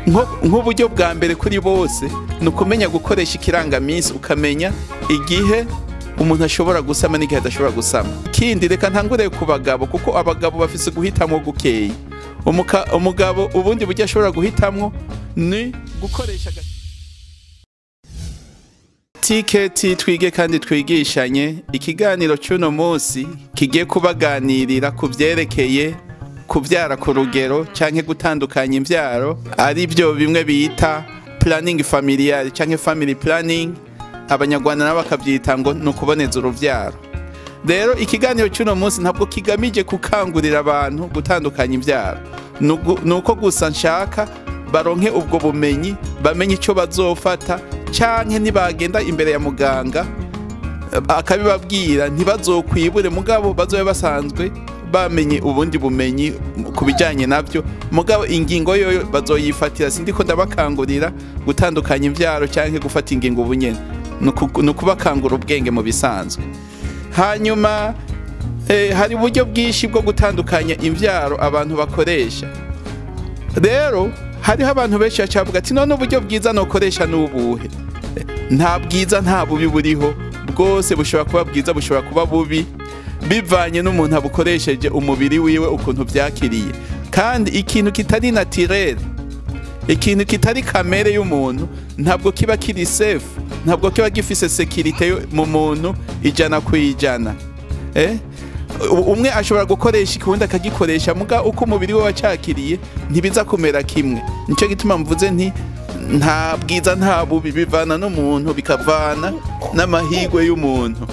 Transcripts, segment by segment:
nk'uburyo bwa mbere kuri bose ni ukumenya gukoresha ikirangaminsi, ukamenya igihe umuntu ashobora gusama n'igihe adashobora gusama. Kindi reka ntangure ku bagabo, kuko abagabo bafise guhitamwo gukeyi. Umugabo ubundi buryo ashobora guhitamwo ni gukoresha tiketi. Twige kandi twigishanye. Ikiganiro cy'uno munsi kigiye kubaganirira ku byerekeye kuvyara ku rugero canke gutandukanya imvyaro, ari byo bimwe bita planning familial canke family planning, abanyarwanda nabo bakavyita ngo no kuboneza uruvyaro. Rero ikiganiro cy'uno munsi ntabwo kigamije kukangurira abantu gutandukanya imvyaro, nuko gusa nshaka baronke ubwo bumenyi, bamenye ico bazofata, canke nibagenda imbere ya muganga akabibabwira ntibazokwibure, mugabo bazobe basanzwe bamenye ubundi bumenyi kubijanye navyo. Mugabo ingingo yo bazoyifatira, sindiko ndabakangurira gutandukanya imvyaro canke gufata ingingo ubunyene, nukubakangura ubwenge mu bisanzwe. Hanyuma hari uburyo bwinshi bwo gutandukanya imvyaro abantu bakoresha. Rero hariho abantu benshi bacavuga ati none uburyo bwiza nokoresha n'ubuhe? Nta bwiza nta bubi buriho, bwose bushobora kuba bwiza bushobora kuba bubi, bivanye n'umuntu abukoresheje umubiri wiwe ukuntu vyakiriye. Kandi ikintu kitari naturel, ikintu kitari kamere y'umuntu, ntabwo kiba kiri safe, ntabwo kiba gifise security mu muntu ijana kwijana. Umwe ashobora gukoresha ikiwundi akagikoresha, muga uko umubiri we wacakiriye ntibiza kumera kimwe. Nico gituma mvuze nti nta bwiza nta bubi, bivana n'umuntu bikavana n'amahigwe y'umuntu.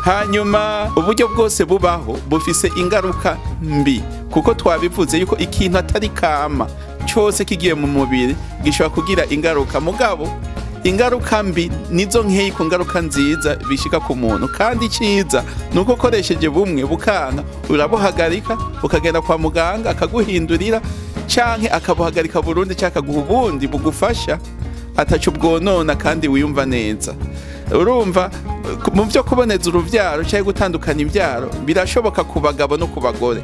Hanyuma uburyo bwose bubaho bufise ingaruka mbi, kuko twabivuze yuko ikintu atari kama cyose kigiye mu mubiri gishobora kugira ingaruka, mugabo ingaruka mbi nizo nkeyi ku ngaruka nziza bishika ku muntu. Kandi ciza nuko ukoresheje bumwe bukanga, urabuhagarika ukagenda kwa muganga akaguhindurira, canke akabuhagarika burundu, canke akaguha ubundi bugufasha ataco bwonona kandi wiyumva neza. Urumva mu byo kuboneza uruvyaro cyangwa gutandukanya imvyaro birashoboka ku bagabo no ku bagore.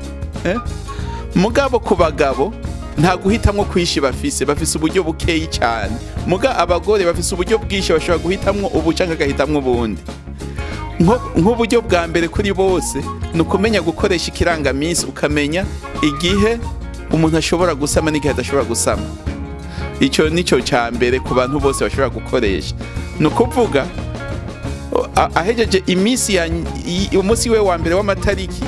Mugabo ku bagabo nta guhitamwo kwishi bafise uburyo bukeyi cyane, muga abagore bafise uburyo bwinshi, bashobora guhitamwo ubu canke agahitamwo ubundi. Nk'uburyo bwa mbere kuri bose ni ukumenya gukoresha ikirangaminsi, ukamenya igihe umuntu ashobora gusama n'igihe adashobora gusama. Ico nico ca mbere ku bantu bose bashobora gukoresha. Ni ukuvuga ahejeje umunsi we wa mbere w'amatariki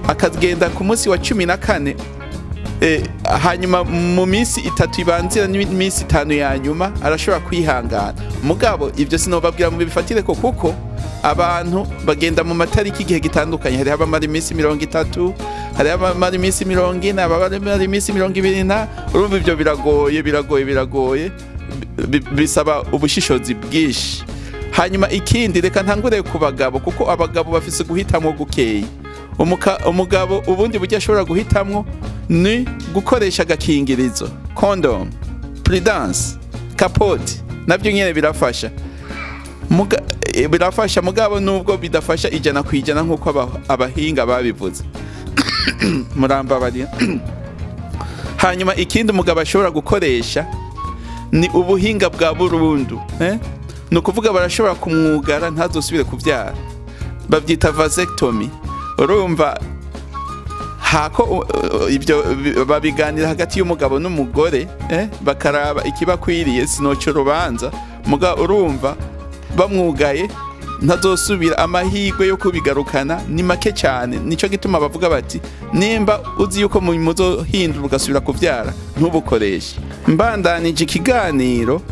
akagenda ku munsi wa 14, hanyuma mu minsi 3 ibanzira n'iminsi 5 ya nyuma arashobora kwihangana. Mugabo ivyo sinobabwira mu bifatire ko, kuko abantu bagenda mu matariki igihe gitandukanye. Hari abamara iminsi 30, hari abamara iminsi 40, abamara iminsi 20. Urumva ivyo biragoye, bisaba ubushishozi bwinshi. Hanyuma ikindi reka ntangure ku bagabo, kuko abagabo bafise guhitamwo gukeyi. Umugabo ubundi buryo ashobora guhitamwo ni gukoresha agakingirizo, condom, prudence, capote, nabyo nyene birafasha. Birafasha, mugabo nubwo bidafasha ijana kwijana nkuko abahinga babivuze. Murambabarira. Hanyuma ikindi umugabo ashobora gukoresha ni ubuhinga bwa burundu. No kuvuga barashobora kumwugara ntazosubire kuvyara, bavyita vasectomy. Urumva hako ibyo babiganira hagati y'umugabo n'umugore, bakaraba ikibakwiriye, sinoco rubanza. Muga urumva bamwugaye ntazosubira, amahigwe yo kubigarukana ni make cyane. Nico gituma bavuga bati nimba uzi yuko muzohindura ugasubira kuvyara ntubukoreshe. Mbandanije ikiganiro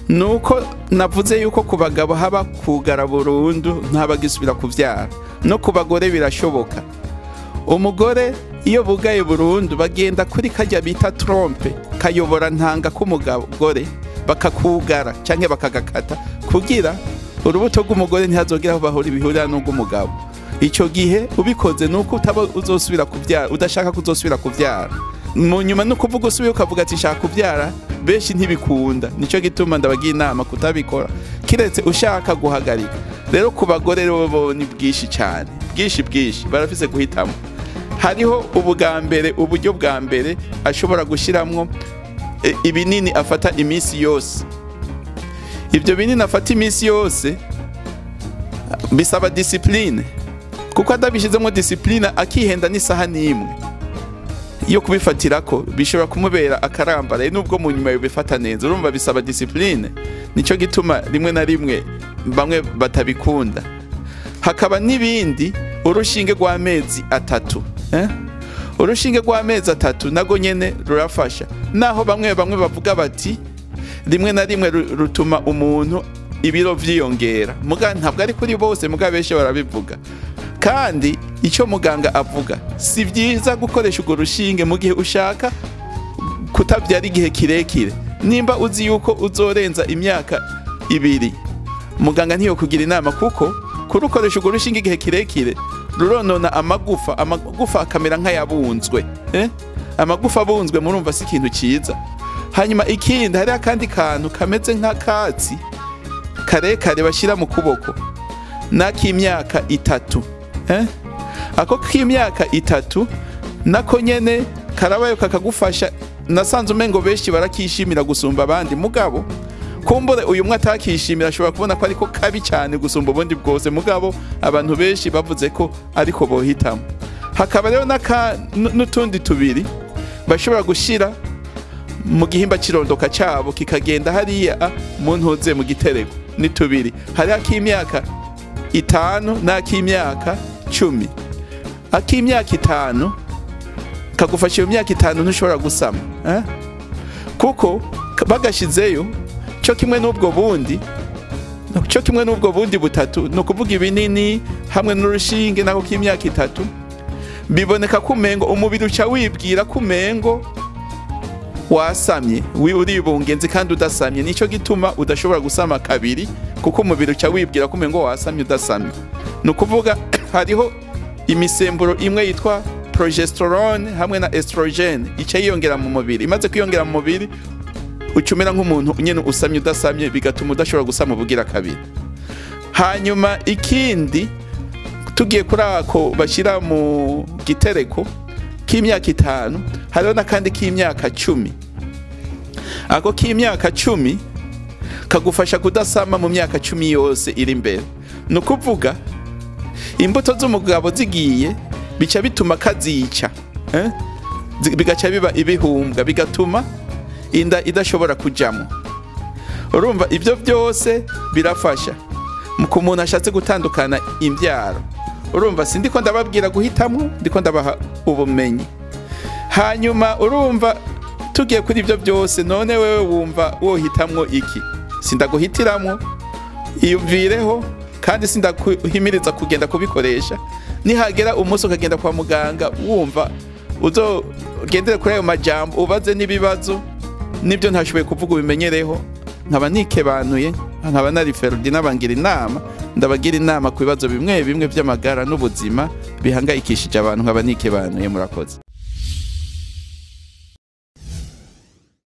nuko navuze yuko ku bagabo haba kugara burundu ntabagisubira kuvyara, no ku bagore birashoboka. Umugore iyo bugaye burundu bagenda kuri kajya bita trompe, kayobora ntanga k'umugore, bakakugara canke bakagakata kugira urubuto rw'umugore ntihazogira aho bahora ibihurira n'ubw'umugabo. Ico gihe ubikoze nuko uzosubira kuvyara, udashaka kuzosubira kuvyara. Mu nyuma no kuvuga usubira ukavuga ati shaka kuvyara, benshi ntibikunda. Nico gituma ndabagira inama kutabikora, kiretse ushaka guhagarika. Rero ku bagore bo ni bwishi cyane, bwishi barafise guhitamo. Hariho uburyo bwa mbere ashobora gushiramwo ibinini afata iminsi yose. Ibyo binini afata iminsi yose bisaba discipline, kuko adabishizemo discipline akihenda n'isaha n'imwe iyo kubifatirako bishobora kumubera akarambara nubwo mu nyuma yo bifata neza. Urumva bisaba discipline, nico gituma rimwe na rimwe bamwe batabikunda. Hakaba n'ibindi, urushinge rw'amezi 3, urushinge rw'amezi 3 nago nyene rurafasha, naho bamwe bavuga bati rimwe na rimwe rutuma umuntu ibiro vyiyongera, muga ntabwo ari kuri bose, muga benshi barabivuga. Kandi icyo muganga avuga, si byiza gukoresha urwo rushinge mu gihe ushaka kutabyara igihe kirekire. Nimba uzi yuko uzorenza imyaka 2, muganga ntiyo kugira inama, kuko kurukoresha urwo rushinge igihe kirekire ruronona amagufa akamera nk'ayabunzwe. Amagufa abunzwe murumva si ikintu cyiza. Hanyuma ikindi, hari akandi kantu kameze nk'akatsi karekare bashyira mu kuboko, n'ak'imyaka 3. Ako k'imyaka 3 nako nyene karabayo kakagufasha. Nasanze umengo benshi barakishimira gusumba abandi, mugabo kumbure uyu mwe atakishimira ashobora kubona ko ariko kabi cyane gusumba ubundi bwose, mugabo abantu benshi bavuze ko ariko bohitamo. Hakaba rero n'utundi tubiri bashobora gushira mu gihimba kirondoka cyabo kikagenda hariya mu ntuze mu gitereko. Ni tubiri, hari ak'imyaka 5 n'ak'imyaka 10. Ak'imyaka 5 kagufasha iyo myaka 5 ntushobora gusama, kuko bagashizeyo cyo kimwe n'ubwo bundi butatu, no kuvuga ibinini hamwe n'urushinge nako k'imyaka 3, biboneka kumengo umubiri uca wibwira kumengo wasamye, uribungenze kandi udasamye. Nico gituma udashobora gusama kabiri, kuko umubiri uca wibwira kumengo wasamye udasamye. No kuvuga hariho imisemburo imwe yitwa progesterone hamwe na estrogen ica yiyongera mu mubiri. Imaze kwiyongera mu mubiri ucumera nk'umuntu nyene usamye udasamye, bigatuma udashobora gusama ubugira kabiri. Hanyuma ikindi, tugiye kuri ako bashyira mu gitereko k'imyaka 5, hariho n'akandi k'imyaka 10. Ako k'imyaka 10 kagufasha kudasama mu myaka 10 yose iri imbere. No kuvuga imbuto z'umugabo zigiye bica bituma kazica, bigaca biba ibihumbwa, bigatuma inda idashobora kujamo. Urumva ibyo byose birafasha mu kumuntu ashatse gutandukana imbyaro. Urumva sindiko ndababwira guhitamo, ndiko ndabaha ubumenyi. Hanyuma urumva tugiye kuri ibyo byose, none wewe wumva wohitamwo iki? Sindaguhitiramo, iyumvireho, kandi sindakuhimiriza kugenda kubikoresha. Nihagera umunsi ukagenda kwa muganga wumva uzogendere kuri ayo majambo, ubaze n'ibibazo nibyo ntashoboye kuvuga ubimenyereho. Nkaba nikebanuye, nkaba nari Ferdinand BANGIRINAMA, ndabagira inama ku bibazo bimwe bimwe by'amagara n'ubuzima bihangayikishije abantu. Nkaba nikebanuye, murakoze.